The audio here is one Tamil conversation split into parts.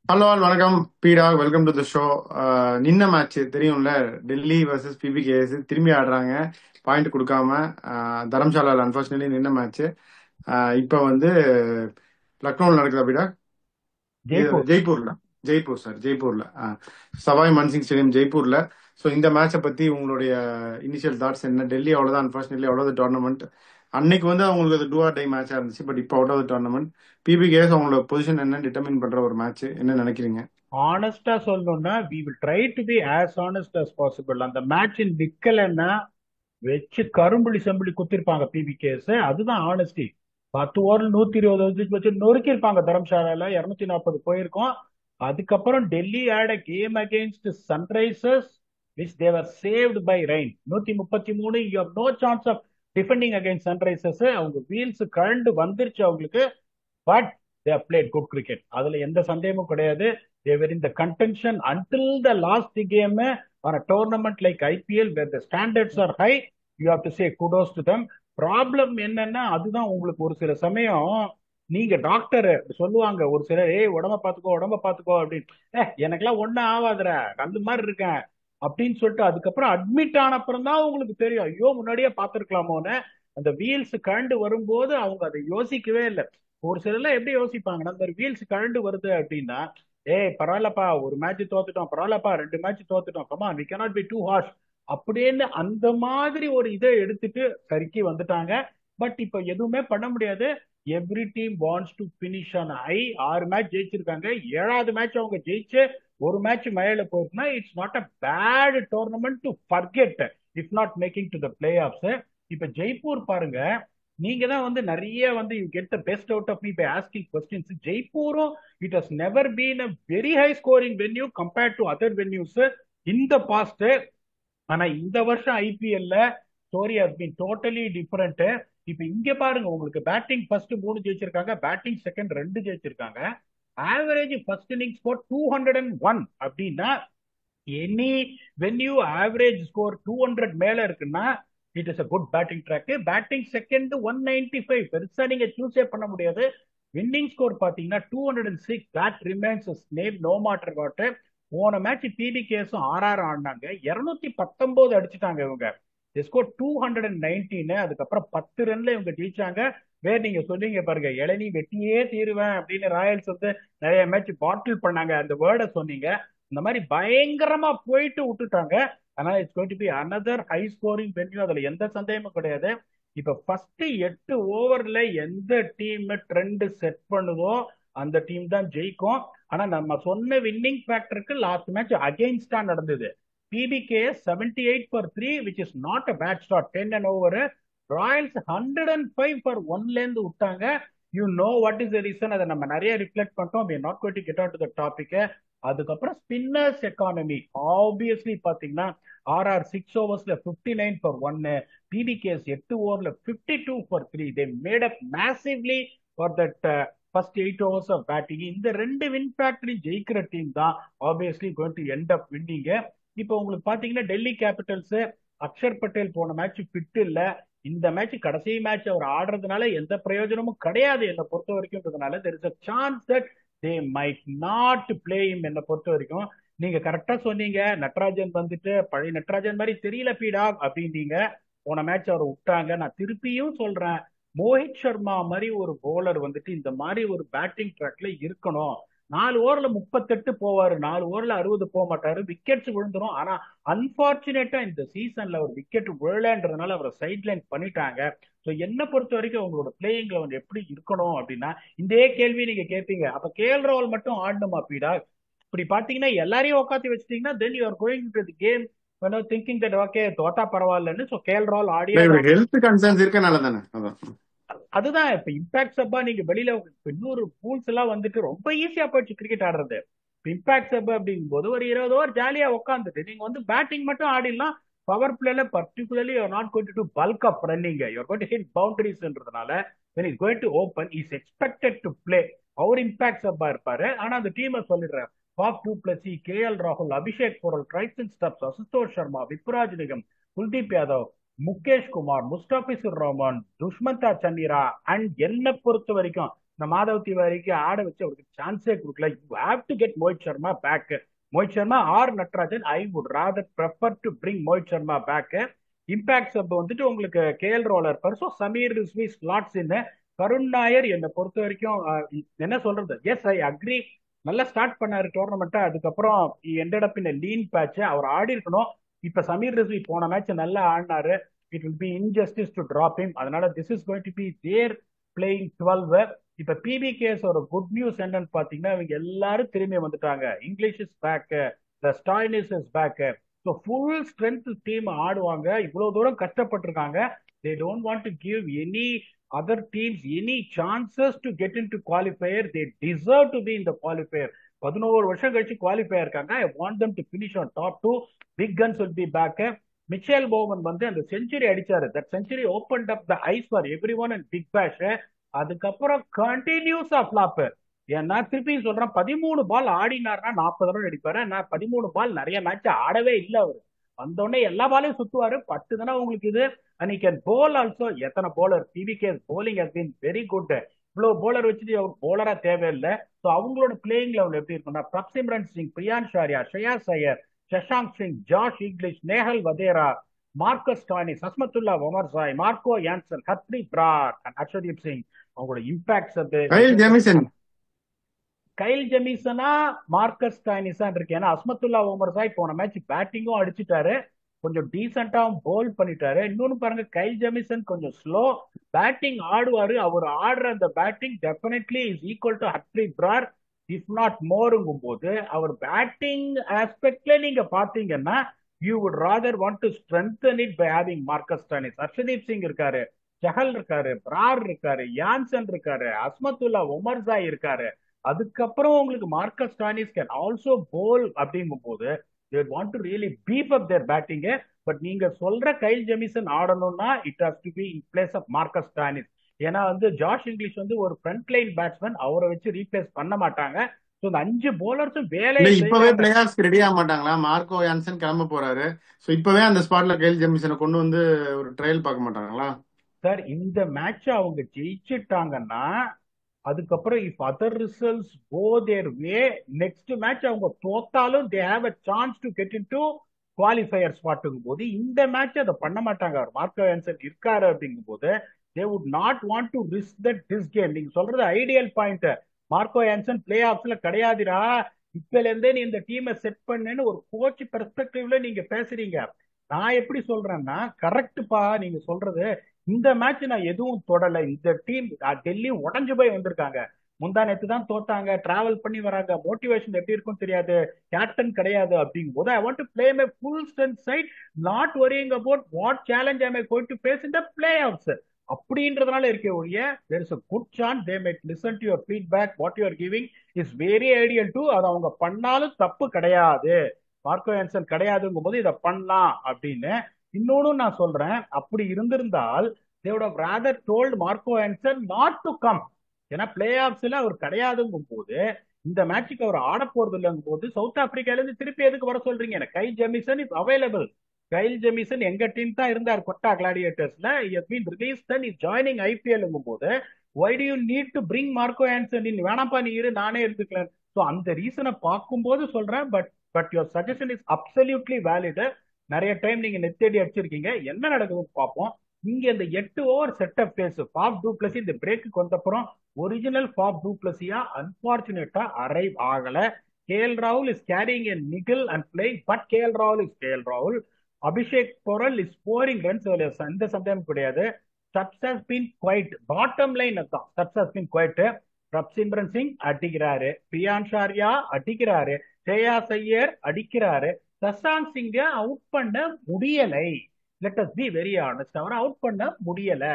ஹலோ ஆல் வணக்கம் பீடா வெல்கம் டு த ஷோ. நின்ன மேட்ச் தெரியும்ல, டெல்லி வர்சஸ் பிபிகேஎஸ் திரும்பி ஆடுறாங்க. பாயிண்ட் கொடுக்காம தரம்சாலாவில் அன்பார்ச்சுனேட்லி நின்ன மேட்ச். இப்போ வந்து லக்னோவில் நடக்குதா பீடா? ஜெய்ப்பூர். ஜெய்ப்பூர்ல. ஜெய்ப்பூர் சார், ஜெய்ப்பூர்ல. சவாய் மன்சிங் ஸ்டேடியம் ஜெய்ப்பூர்ல. ஸோ இந்த மேட்சை பத்தி உங்களுடைய இனிஷியல் தாட்ஸ் என்ன? டெல்லி அவ்வளோதான், அன்பார்ச்சுனேட்லி அவ்வளோ டோர்னமெண்ட். அன்னைக்கு வந்து அவங்களுக்கு அது டூ ஆர் டை மேட்சா இருந்துச்சு, பட் இப்போ அவுட் ஆஃப் டோர்னமெண்ட். பிபிகேஎஸ் அவங்களோட பொசிஷன் என்ன டிட்டர்மின் பண்ற ஒரு மேட்ச், என்ன நினைக்கிறீங்க? ஆனஸ்டா சொல்லணும்னா we will try to be as honest as possible. அந்த மேட்சின் நிக்கலன்னா வச்சு கரும்புலி செம்புலி குத்திருப்பாங்க பிபிகேஸ். அதுதான் ஆனஸ்டி. 10 ஓவர் 120 வச்சு நொறுக்கியிருப்பாங்க. தரம்சாலால 240 போயிருக்கோம். அதுக்கப்புறம் Delhi had a game against Sunrisers which they were saved by rain. 133. You have no chance of defending against Sunrisers. அவங்க வீல்ஸ் கழண்டு வந்துருச்சு அவங்களுக்கு. But they have played good cricket. அதுல எந்த சந்தேகமும் கிடையாது. they were in the contention until the last game on a tournament like IPL where the standards are high. You have to say kudos to them. Problem என்னன்னா அதுதான் உங்களுக்கு ஒரு சில சமயம் நீங்க டாக்டர் சொல்லுவாங்க ஒரு சிலர், ஏய் உடம்ப பாத்துக்கோ உடம்ப பாத்துக்கோ அப்படின்னு. எனக்கெல்லாம் ஒண்ணும் ஆகாதுடா, அந்த மாதிரி இருக்கேன் அப்படின்னு சொல்லிட்டு அதுக்கப்புறம் அட்மிட் ஆன அப்புறம் தான் உங்களுக்கு தெரியும், ஐயோ முன்னாடியே பார்த்திருக்கலாமோன்னு. அந்த வீல்ஸ் கழண்டு வரும்போது அவங்க அதை யோசிக்கவே இல்லை. ஒரு சிலர்லாம் எப்படி யோசிப்பாங்கன்னா, அந்த வீல்ஸ் கழண்டு வருது அப்படின்னா, ஏய் பரவாயில்லப்பா ஒரு மேட்ச் தோத்துட்டோம், பரவாயில்லப்பா 2 மேட்ச் தோத்துட்டோம், come on we cannot be too harsh அப்படின்னு அந்த மாதிரி ஒரு இதை எடுத்துட்டு சரிக்கி வந்துட்டாங்க. பட் இப்ப எதுவுமே பண்ண முடியாது. Every team wants to finish on high. 6 match ஜெயிச்சிருக்காங்க. 7வது மேட்ச் அவங்க ஜெயிச்சு ஒரு மேட்ச் மேல போயிருக்குன்னா it's not a bad tournament to forget if not making to the playoffs. இப்ப ஜெய்ப்பூர் பாருங்க, நீங்க தான் வந்து நிறைய வந்து you get the best out of me by asking questions. ஜெய்ப்பூரும் it has never been a very high scoring venue compared to other venues in the past. ஆனா இந்த வருஷம் ஐபிஎல்ல story has been totally different. இப்ப இங்க பாருங்க, உங்களுக்கு பேட்டிங் ஃபர்ஸ்ட் 3 ஜெயிச்சிருக்காங்க, பேட்டிங் செகண்ட் 2 ஜெயிச்சிருக்காங்க. ஆவரேஜ் ஃபர்ஸ்ட் இன்னிங்ஸ் ஸ்கோர் 201 அப்படின்னா எனி வென்யூ ஆவரேஜ் ஸ்கோர் 200 மேல இருக்குன்னா it is a good batting track. Batting second 195, பெருசா நீங்க சூஸே பண்ண முடியாது. வின்னிங் ஸ்கோர் பாத்தீங்கன்னா 206, that remains same no matter what. போன மேட்ச் பிபிகேஸும் ஆர்ஆர் ஆடினாங்க, 219 அடிச்சுட்டாங்க இவங்க. ஸ்கோர் 219. அதுக்கப்புறம் 10 ரன்ல இவங்க ஜெயிச்சாங்க. வேற நீங்க சொன்னீங்க பாருங்க, இளநீ வெட்டியே தீருவேன் அப்படின்னு ராயல்ஸ் வந்து நிறைய மேட்ச் பாட்டில் பண்ணாங்க, அந்த வேர்டை சொன்னீங்க. இந்த மாதிரி பயங்கரமா போயிட்டு விட்டுட்டாங்க. அதனால it's going to be another high scoring venue, அதுல எந்த சந்தேகமும் கிடையாது. இப்ப ஃபர்ஸ்ட் 8 ஓவர்ல எந்த டீம் ட்ரெண்ட் செட் பண்ணுதோ அந்த டீம் தான் ஜெயிக்கும். ஆனா நம்ம சொன்ன வின்னிங் ஃபேக்டருக்கு லாஸ்ட் மேட்ச் அகைன்ஸ்டா நடந்தது. PBK 78 for 3 which is not a bad start. 10 and over. Royals 105 for 1ல இருந்து விட்டாங்க. You know what is the reason, அதை நம்ம நிறைய ரிஃப்ளெக்ட் பண்ணிட்டோம். we are not going to get on to the topic. அதுக்கப்புறம் ஸ்பின்னர்ஸ் எக்கானமி ஆப்வியஸ்லி பாத்தீங்கன்னா ஆர்ஆர் 6 ஓவர்ஸ்ல 59 for 1, பிபிகேஎஸ் 8 ஓவர்ல 52 for 3. They made up massively for that first 8 overs of batting. இந்த ரெண்டு வின் ஃபேக்டரி ஜெயிக்கிற டீம் தான் obviously going to end up winning. இப்போ உங்களுக்கு பாத்தீங்கன்னா டெல்லி கேபிட்டல்ஸ் அக்ஷர் பட்டேல் போன மேட்ச் ஃபிட் இல்ல. இந்த மேட்ச் கடைசி மேட்ச் அவர் ஆடுறதுனால எந்த பிரயோஜனமும் கிடையாது என்னை பொறுத்த வரைக்கும். There is a chance that they might not play him என்னை பொறுத்த வரைக்கும். நீங்க கரெக்டா சொன்னீங்க, நட்ராஜன் வந்துட்டு பழைய நட்ராஜன் மாதிரி தெரியல பீடா அப்படின்னீங்க. போன மேட்ச் அவர் விட்டாங்க. நான் திருப்பியும் சொல்றேன், மோஹித் சர்மா மாதிரி ஒரு போலர் வந்துட்டு இந்த மாதிரி ஒரு பேட்டிங் ட்ராக்ல இருக்கணும். 4 ஓவர்ல 38 போவாரு, 4 ஓவர்ல 60 போக மாட்டாரு, விக்கெட்ஸ் விழுந்துரும். ஆனா அன்பார்ச்சுனேட்டா இந்த சீசன்ல ஒரு விக்கெட் விழலன்றதுனால அவரை சைட் லைன் பண்ணிட்டாங்க. ஸோ என்ன பொறுத்த வரைக்கும் அவங்களோட பிளேயிங் லெவன் எப்படி இருக்கணும் அப்படின்னா, இந்த கேள்வி நீங்க கேட்பீங்க, அப்ப கேஎல் ராகுல் மட்டும் ஆடணுமா பீடா? இப்படி பாத்தீங்கன்னா எல்லாரையும் உட்காந்து வச்சிட்டீங்கன்னா then you are going to the game thinking that okay தோத்தா பரவாயில்லன்னு. ஸோ கேஎல் ராகுல் ஆடியே தான். ஹெல்த் கன்சர்ன்ஸ் இருக்கனால தானே அதான். அதுதான் இப்ப இம்பாக்ட் சப்பா நீங்க வெளியில இன்னொரு பூல்ஸ் எல்லாம் வந்துட்டு ரொம்ப ஈஸியா போயிடுச்சு கிரிக்கெட் ஆடுறது. இம்பாக்ட் சப் அப்படிங்கும் போது ஒரு 20 ஓவர் ஜாலியா உட்காந்துட்டு நீங்க வந்து பேட்டிங் மட்டும் ஆடிடலாம். பவர் பிளேல particularly you not going to bulk up running, you going to hit பவுண்டரிஸ்ன்றதுனால when he's going to open is expected to play. அவர் இம்பாக்ட் சப்பா இருப்பாரு. ஆனா அந்த டீமை சொல்லிடுறாரு, பாப் டூ பிளஸி, கேஎல் ராகுல், Abhishek Porel, Tristan Stubbs, Ashutosh Sharma, Vipraj Nigam, Kuldeep Yadav, Mukesh Kumar, Mustafizur Rahman, Dushmantha Chameera and என்னை பொறுத்த வரைக்கும் இந்த மாதவ் திவாரிக்கு ஆட வச்சு அவருக்கு சான்ஸே கொடுக்கல. You have to get Mohit Sharma back. Mohit Sharma or Natarajan, I would rather prefer to bring Mohit Sharma back. Impact sub வந்துட்டு உங்களுக்கு கேஎல் ராகுல் இருப்பார். ஸோ சமீர் ரிஸ்வி ஸ்லாட்ஸ் என்ன. கருண் நாயர் என்னை பொறுத்த வரைக்கும் என்ன சொல்றது, எஸ் ஐ அக்ரி, நல்லா ஸ்டார்ட் பண்ணாரு டோர்னமெண்ட்டை. அதுக்கப்புறம் ended up in lean patch. அவர் ஆடி இருக்கணும். இப்ப சமீர் ரிஸ்வி போன மேட்ச் நல்லா ஆடினாரு. It will be injustice to drop him. அதனால this is going to be their playing 12. இப்ப பிபிகேஸ் ஒரு குட் நியூஸ் என்னன்னு பாத்தீங்கன்னா, இவங்க எல்லாரும் திரும்பி வந்துட்டாங்க. Inglis is back, the Stoinis is back. So full strength team ஆடுவாங்க. இவ்வளவு தூரம் கஷ்டப்பட்டிருக்காங்க. They don't want to give any other teams any chances to get into qualifier. They deserve to be in the qualifier. 11 வருஷம் கழிச்சு குவாலிஃபை இருக்காங்க. I want them to finish on top 2. Big guns will be back. Mitchell Owen வந்து அந்த செஞ்சுரி அடிச்சாரு. That century opened up the eyes for everyone in Big Bash. அதுக்கப்புறம் கண்டினியூஸா ஃபிளாப். ஏன்னா திருப்பி சொல்றேன், 13 பால் ஆடினார்னா 40 ரன் அடிப்பாரு. நான் 13 பால் நிறைய மேட்ச் ஆடவே இல்லை அவரு. வந்தோடனே எல்லா பாலையும் சுத்துவாரு. 10 தானே உங்களுக்கு இது. And he can bowl also. எத்தனை bowler PBK's bowling has been very good. இவ்வளவு போலர் வச்சுட்டு அவர் போலரா தேவையில்லை. ஸோ அவங்களோட பிளேயிங் லெவல் எப்படி இருக்குன்னா, Prabhsimran Singh, Priyansh Arya, Shreyas Iyer, Shashank Singh, Josh Inglis, Nehal Wadhera, Marcus Stoinis, Azmatullah Omarzai, Marco Jansen, Harpreet Brar and Arshdeep Singh. அவங்களோட இம்பாக்ட்ஸ் அது கயில் ஜெமிசன், கைல் ஜெமிசனா மார்க்கஸ் டானிஸா இருக்கு. ஏன்னா அஸ்மத்துல்லா ஒமர் சாய் போன மேட்ச் பேட்டிங்கும் அடிச்சுட்டாரு, கொஞ்சம் டீசென்டாவும் போல் பண்ணிட்டாரு. இன்னொன்னு பாருங்க, கைல் ஜெமிசன் கொஞ்சம் ஸ்லோ பேட்டிங் ஆடுவாரு. அவர் ஆடுற அந்த batting definitely is equal to Harpreet Brar, if not மோருங்கும் போது அவர் பேட்டிங் ஆஸ்பெக்ட்ல நீங்க பாத்தீங்கன்னா you would rather want to strengthen it by having Marcus Stoinis. Harshdeep Singh இருக்காரு, சஹல் இருக்காரு, பிரார் இருக்காரு, யான்சன் இருக்காரு, அஸ்மத்துல்லா ஒமர்சாய் இருக்காரு. அதுக்கப்புறம் உங்களுக்கு மார்க்கஸ் டானிஸ் கேன் ஆல்சோ போல் அப்படிங்கும் போது they want to really beef up their batting. But நீங்க சொல்ற கைல் ஜெமிசன் ஆடணும்னா it has to be in place of Marcus Stoinis. ஏன்னா வந்து ஜாஷ் இங்கிலீஷ் வந்து ஒரு ஃப்ரண்ட் லைன் பேட்ஸ்மேன், அவரை வச்சு ரீப்ளேஸ் பண்ண மாட்டாங்க. ஸோ இந்த 5 போலர்ஸும் வேலையை இப்பவே பிளேயர்ஸ் ரெடி ஆக மாட்டாங்களா? மார்க்கோ யான்சன் கிளம்ப போறாரு. சோ இப்பவே அந்த ஸ்பாட்ல கைல் ஜெமிசனை கொண்டு வந்து ஒரு ட்ரையல் பார்க்க மாட்டாங்களா சார்? இந்த மேட்ச் அவங்க ஜெயிச்சிட்டாங்கன்னா அதுக்கப்புறம் if other results go their way, next match அவங்க தோத்தாலும் they have a chance to get into qualifier ஸ்பாட்டுங்கும் போது இந்த மேட்ச் அதை பண்ண மாட்டாங்க. அவர் மார்க்கோ யான்சன் இருக்காரு அப்படிங்கும் போது they would not want to risk that this game. நீங்க சொல்றது ஐடியல் பாயிண்ட். மார்க்கோ யான்சன் பிளே ஆஃப்ஸ்ல கிடையாதுடா, இப்பல இருந்தே நீ இந்த டீமை செட் பண்ணுன்னு ஒரு கோச் பெர்ஸ்பெக்டிவ்ல நீங்க பேசுறீங்க. நான் எப்படி சொல்றேன்னா, கரெக்ட்பா நீங்க சொல்றது. இந்த மேட்ச் நான் எதுவும் தொடல. இந்த டீம் டெல்லி உடஞ்சு போய் வந்திருக்காங்க. முந்தா நேத்து தான் தோத்தாங்க, டிராவல் பண்ணி வராங்க, மோட்டிவேஷன் எப்படி இருக்கும் தெரியாது, கேப்டன் கிடையாது. அப்படிங்கும் போது I want to play my full strength side, not worrying about what challenge I my going to face in the playoffs அப்படின்றதுனால இருக்கே ஒழிய there is a good chance they might listen to your feedback. What you are giving is very ideal too. அது அவங்க பண்ணாலும் தப்பு கிடையாது, மார்க்கோ யான்சன் கிடையாதுங்கும் போது இதை பண்ணலாம் அப்படின்னு. இன்னொன்னு நான் சொல்றேன், அப்படி இருந்திருந்தால் they would have rather told Marco Jansen not to come. ஏன்னா பிளே ஆஃப்ஸ்ல அவர் கிடையாதுங்கும் போது இந்த மேட்சுக்கு அவர் ஆட போறது இல்லைங்கும் போது சவுத் ஆப்பிரிக்கால இருந்து திருப்பி எதுக்கு வர சொல்றீங்க? Kyle Jamieson is available. Kyle Jamieson எங்க டீம் தான் இருந்தார் கொட்டா கிளாடியேட்டர்ஸ்ல. he has been released and is joining IPLங்கும் போது why do you need to bring Marco Jansen in? வேணாப்பா நீ இரு, நானே இருந்துக்கிறேன். ஸோ அந்த ரீசனை பார்க்கும்போது சொல்றேன். But your suggestion is absolutely valid. நிறைய டைம் நீங்க நெத்தடி அடிச்சிருக்கீங்க. என்ன நடக்குதுன்னு பார்ப்போம். இங்க இந்த 8 over setup phase Faf du Blessy இந்த பிரேக்கு வந்தப்புறம் ஒரிஜினல் ஃபாஃப் டூ பிளஸியா அன்பார்ச்சுனேட்டா அரைவ் ஆகல. கேஎல் ராகுல் is carrying a Nikhil and playing, but KL ராகுல் இஸ் கேஎல் ராகுல். Abhishek Porel is scoring runs, எந்த சந்தேகம் கிடையாது. Stubs has been quite, bottom line அதான், stubs has been quite. Prabhsimran Singh அடிக்கிறாரு, பிரியான் ஷாரியா அடிக்கிறாரு, ஷ்ரேயாஸ் ஐயர் அடிக்கிறாரு. சஷாங்க் சிங்க அவுட் பண்ண முடியலை. Let us be very honest, அவரை அவுட் பண்ண முடியல.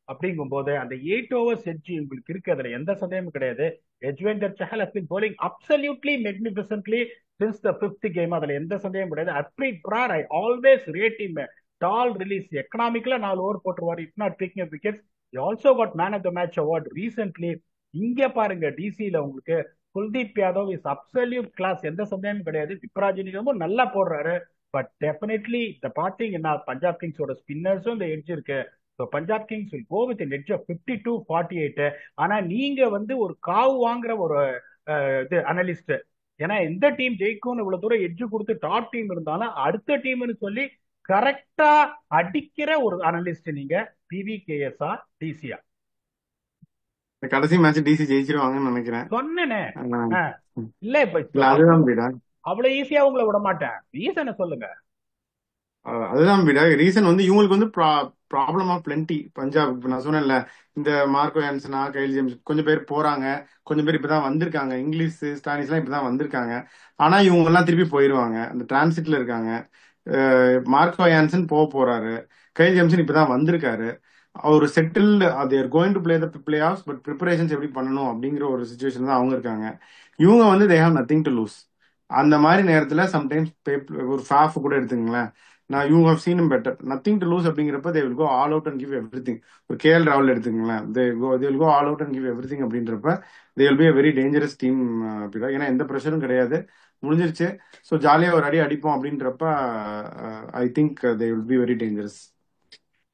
அப்படிங்கும் போது அந்த 8 ஓவர்ஸ் எட்ஜ் உங்களுக்கு இருக்கு, அதுல எந்த சந்தேகமும் கிடையாது. யஜ்வேந்தர் Chahal has been bowling absolutely magnificently since the 5th game. அதுல எந்த சந்தேகமும் கிடையாது. Harpreet Brar I always rate him tall release, எக்கனாமிக்கலா 4 ஓவர் போட்டுருவாரு, if not taking a wickets. he also got man of the match award recently. இங்க பாருங்க டிசில உங்களுக்கு Kuldeep Yadav is absolute class, எந்த சந்தேகமும் கிடையாது. விப்ராஜினிகமும் நல்லா போடுறாரு. பட் டெஃபினெட்லி இந்த பாத்தீங்கன்னா பஞ்சாப் கிங்ஸோட ஸ்பின்னர்ஸும் இந்த எட்ஜ் இருக்கு. So Punjab Kings will go with edge of 52-48. ஆனா நீங்க வந்து ஒரு காவு வாங்குற ஒரு இது அனலிஸ்ட். ஏன்னா எந்த டீம் ஜெயிக்கும்னு இவ்வளவு தூரம் எட்ஜ் கொடுத்து டாப் டீம் இருந்தாலும் அடுத்த டீம்னு சொல்லி கரெக்டா அடிக்கிற ஒரு அனலிஸ்ட் நீங்க. பிவிகேஎஸ்ஆ டிசியா? கடைசி மேட்ச் டிசி ஜெயிச்சிருவாங்கன்னு நினைக்கிறேன். சொன்னேனே. ஆஹ் இல்ல இப்ப இல்ல அதுதான் வீடா, அவ்வளவு ஈஸியா உங்களை விட மாட்டேன். ரீசனை சொல்லுங்க. அதுதான் வீடா. ரீசன் வந்து இவங்களுக்கு வந்து ப்ராப்ளம் ஆஃப் பிளென்டி பஞ்சாப். இப்ப நான் சொன்னேன்ல, இந்த மார்க்கோ யான்சனா, கைல் ஜேம்ஸ் கொஞ்சம் பேர் போறாங்க, கொஞ்சம் பேர் இப்பதான் வந்திருக்காங்க. இங்கிலீஷ் ஸ்டானிஸ் எல்லாம் இப்பதான் வந்திருக்காங்க. ஆனா இவங்க எல்லாம் திருப்பி போயிருவாங்க, அந்த டிரான்சிட்ல இருக்காங்க. மார்க்கோ யான்சன் போறாரு, கைல் ஜேம்சன் இப்பதான் வந்திருக்காரு. ஒரு settled they're going to play of, but preparations எப்படி பண்ணணும் அப்படிங்கிற ஒரு சுச்சுவேஷன் தான் அவங்க இருக்காங்க. இவங்க வந்து they have nothing to lose. அந்த மாதிரி நேரத்துல சம்டைம்ஸ் ஒரு ஃபாஃப் கூட எடுத்துங்களேன், நான் you have seen better nothing to lose அப்படிங்கிறப்ப they will go all out and give everything. ஒரு கேஎல் ராகுல் எடுத்துங்களேன், they will go all out and give everything அப்படின்றப்ப they will be a very dangerous team. ஏன்னா எந்த ப்ரெஷரும் கிடையாது, முடிஞ்சிருச்சு. ஸோ ஜாலியா ஒரு அடி அடிப்போம் அப்படின்றப்ப I think they will be very dangerous.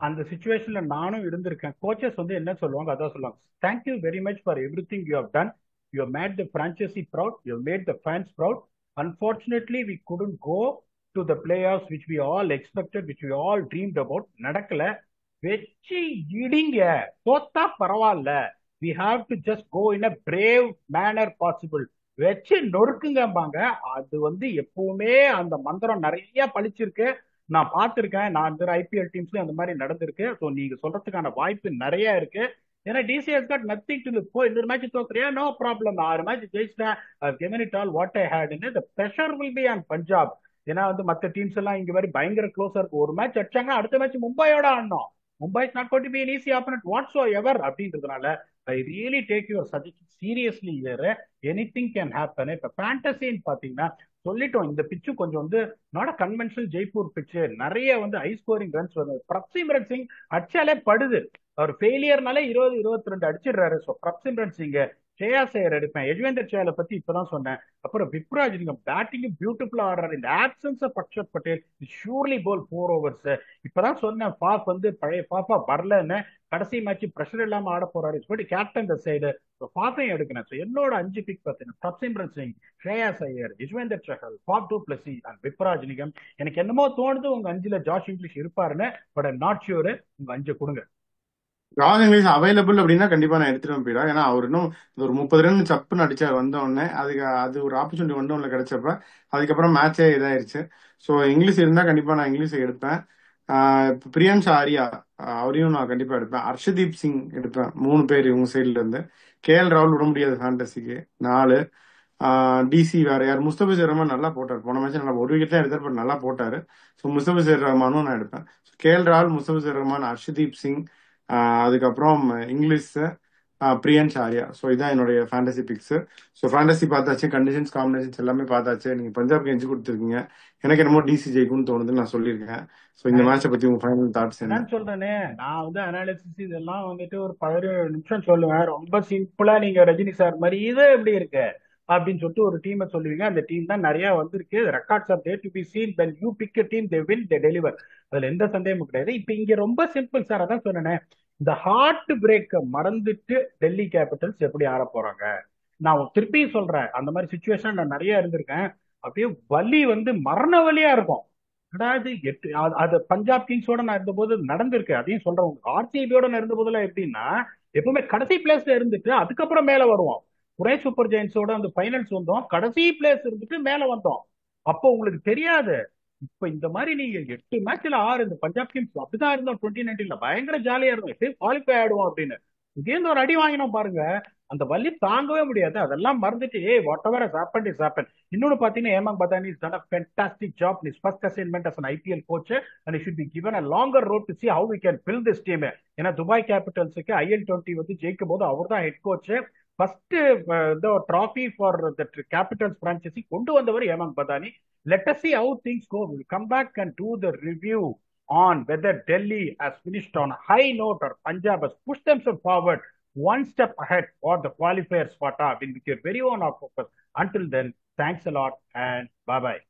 அந்த சுச்சுவேஷன்ல நானும் இருந்திருக்கேன். கோச்சஸ் வந்து என்ன சொல்லுவாங்க, அதான் சொல்லுவாங்க, thank you very much for everything you have done. You have made the franchise proud, you have made the fans proud. Unfortunately we couldn't go to the playoffs which we all expected, which we all dreamt about. நடக்கல. வெச்சு இடிங்க, தோத்தா பரவாயில்ல. We have to just go in a brave manner possible. வச்சு நொறுக்குங்கம்பாங்க. அது வந்து எப்பவுமே அந்த மந்திரம் நிறைய பழிச்சிருக்கு. நான் பார்த்திருக்கேன். நான் இந்த ஐபிஎல் டீம்ஸ்லயும் அந்த மாதிரி நடந்திருக்கு. ஸோ நீங்க சொல்றதுக்கான வாய்ப்பு நிறைய இருக்கு. ஏன்னா DC's got nothing to look. போய் இந்த மேட்ச் தோக்குறியா, நோ ப்ராப்ளம், 6 மேட்ச் ஜெயிச்சிட்டேன், given it all what I had in it. The pressure will be on Punjab. ஏன்னா வந்து மற்ற டீம்ஸ் எல்லாம் இங்க மாதிரி பயங்கர க்ளோஸா இருக்கு. ஒரு மேட்ச் அடிச்சாங்கன்னா அடுத்த மேட்ச் மும்பையோட ஆடணும். Mumbai is not going to be an easy opponent whatsoever அப்படின்றதுனால I really take your suggestion seriously. வேற எனிதிங் கேன் ஹேப்பன். இப்ப ஃபேண்டசின்னு பாத்தீங்கன்னா சொல்லிட்டோம், இந்த பிச்சு கொஞ்சம் வந்து நாட் கன்வென்ஷனல் ஜெய்ப்பூர் பிச்சு. நிறைய வந்து ஹை ஸ்கோரிங் ரன்ஸ் வந்து பிரப்சிம்ரன் சிங் அடிச்சாலே படுது. அவர் ஃபெயிலியர்னாலே 20-22 அடிச்சிடுறாரு. ஸோ பிரப்சிம்ரன் சிங், ஸ்ரேயா ஐயர் எடுப்பேன். யஜ்வேந்தர் சேலை பத்தி இப்பதான் சொன்னேன். அப்புறம் விப்ராஜ் நீங்க பேட்டிங் பியூட்டிஃபுல்லா ஆடுறாரு. இந்த options of Axar Patel surely bowl 4 overs. இப்பதான் சொன்னேன், பாப் வந்து பழைய பாப்பா வரலன்னு. கடைசி மேட்ச் பிரஷர் இல்லாம ஆட போறாரு. சொல்லி கேப்டன் த சைடு பாப்பையும் எடுக்கணும். ஸோ என்னோட 5 பிக் பார்த்தீங்கன்னா Prabhsimran Singh, Shreyas Iyer, Yuzvendra Chahal, Faf du Plessis and Vipraj Nigam. எனக்கு என்னமோ தோணுது உங்க 5ல ஜாஷ் இங்கிலீஷ் இருப்பாருன்னு. But I'm not sure. உங்க 5 கொடுங்க. ராஜ் இங்கிலீஷ் அவைலபிள் அப்படின்னா கண்டிப்பா நான் எடுத்துட்டு போயிடா. ஏன்னா அவர் இன்னும் ஒரு 30 ரன் சப்புன்னு அடிச்சார் வந்த உடனே. அது ஒரு ஆப்பர்ச்சுனிட்டி வந்த உடனே கிடைச்சப்ப அதுக்கப்புறம் மேட்சே இதாயிருச்சு. ஸோ இங்கிலீஷ் இருந்தா கண்டிப்பா நான் இங்கிலீஷை எடுப்பேன். பிரியன்ஷ் ஆரியா அவரையும் நான் கண்டிப்பா எடுப்பேன். ஹர்ஷதீப் சிங் எடுப்பேன். 3 பேர் இவங்க சைட்ல இருந்து. கேஎல் ராகுல் விட முடியாது ஃபேண்டசிக்கு 4. டிசி வேற யார், முஸ்தபிசர் ரஹ்மான் நல்லா போட்டார் போன மேட்ச், நல்லா ஒரு விக்கெட் தான் எடுத்தார், பட் நல்லா போட்டாரு. ஸோ முஸ்தபிசர் ரஹ்மானும் நான் எடுப்பேன். கேஎல் ராகுல், முஸ்தபிசர் ரஹ்மான், ஹர்ஷதீப் சிங், அதுக்கப்புறம் இங்கிலீஷ், பிரியன்ஷ் ஆர்யா. ஸோ இதான் என்னுடைய ஃபேண்டசி பிக்ஸ். ஸோ ஃபேண்டசி பார்த்தாச்சு, கண்டிஷன்ஸ் காம்பினேஷன்ஸ் எல்லாமே பார்த்தாச்சு. நீங்க பஞ்சாப்க்கு எஞ்சி கொடுத்துருக்கீங்க. எனக்கு என்னமோ டிசி ஜெயிக்கும்னு தோணுதுன்னு நான் சொல்லியிருக்கேன். ஸோ இந்த மேட்சை பத்தி உங்க ஃபைனல் தாட்ஸ் என்ன? நான் சொல்றேனே, நான் வந்து அனாலிசிஸ் இதெல்லாம் வந்துட்டு ஒரு 17 நிமிஷம் சொல்லுவேன். ரொம்ப சிம்பிளா நீங்க ரஜினி சார் மாதிரி இது எப்படி இருக்கு அப்படின்னு சொல்லிட்டு ஒரு டீமை சொல்லுவீங்க. அந்த டீம் தான் நிறைய வந்திருக்கு. Records are there to be seen. when you pick a team they win, they deliver. அதுல எந்த சந்தேகமும் கிடையாது. இப்ப இங்க ரொம்ப சிம்பிள் சார். அதான் சொன்னேனே, இந்த ஹார்ட் பிரேக்க மறந்துட்டு டெல்லி கேபிட்டல்ஸ் எப்படி ஆட போறாங்க. நான் திருப்பியும் சொல்றேன், அந்த மாதிரி சுச்சுவேஷன் நான் நிறைய இருந்திருக்கேன். அப்படியே வலி வந்து மரண வலியா இருக்கும். அதாவது அது பஞ்சாப் கிங்ஸோட நான் இருந்தபோது நடந்திருக்கு. அதையும் சொல்றேன். ஆர்சிபியோட நான் இருந்த போதுல எப்படின்னா, எப்பவுமே கடைசி பிளேஸ்ல இருந்துட்டு அதுக்கப்புறம் மேல வருவோம். புனே சூப்பர் ஜெயின்ஸோட அந்த ஃபைனல்ஸ் வந்தோம், கடைசி பிளேஸ் இருந்துட்டு மேல வந்தோம். அப்போ உங்களுக்கு தெரியாது. இப்ப இந்த மாதிரி நீங்க 8 மேட்ச்ல 6, இந்த பஞ்சாப் கிங்ஸ் அப்படிதான் இருந்தோம். 2019 பயங்கர ஜாலியா இருந்தோம், குவாலிஃபை ஆயிடுவோம் அப்படின்னு. இங்கேருந்து ஒரு அடி வாங்கினோம் பாருங்க, அந்த வலி தாங்கவே முடியாது. அதெல்லாம் மறந்துட்டு whatever has happened is happen. இன்னொன்னு பாத்தீங்கன்னா, Hemant Badani is done a fantastic job in his first assignment as an IPL coach, and he should be given a longer road to see how we can build this team. ஏன்னா துபாய் கேபிட்டல்ஸுக்கு IL20 வந்து ஜெயிக்கும் போது அவர் தான் head coach. First trophy for the Capitals franchisee கொண்டு வந்தவர் Hemant Badauni. Let us see how things go. We'll come back and do the review on whether Delhi has finished on a high note or Punjab has pushed themselves forward one step ahead for the qualifier spot. Will be your very own focus. Until then, thanks a lot and bye bye.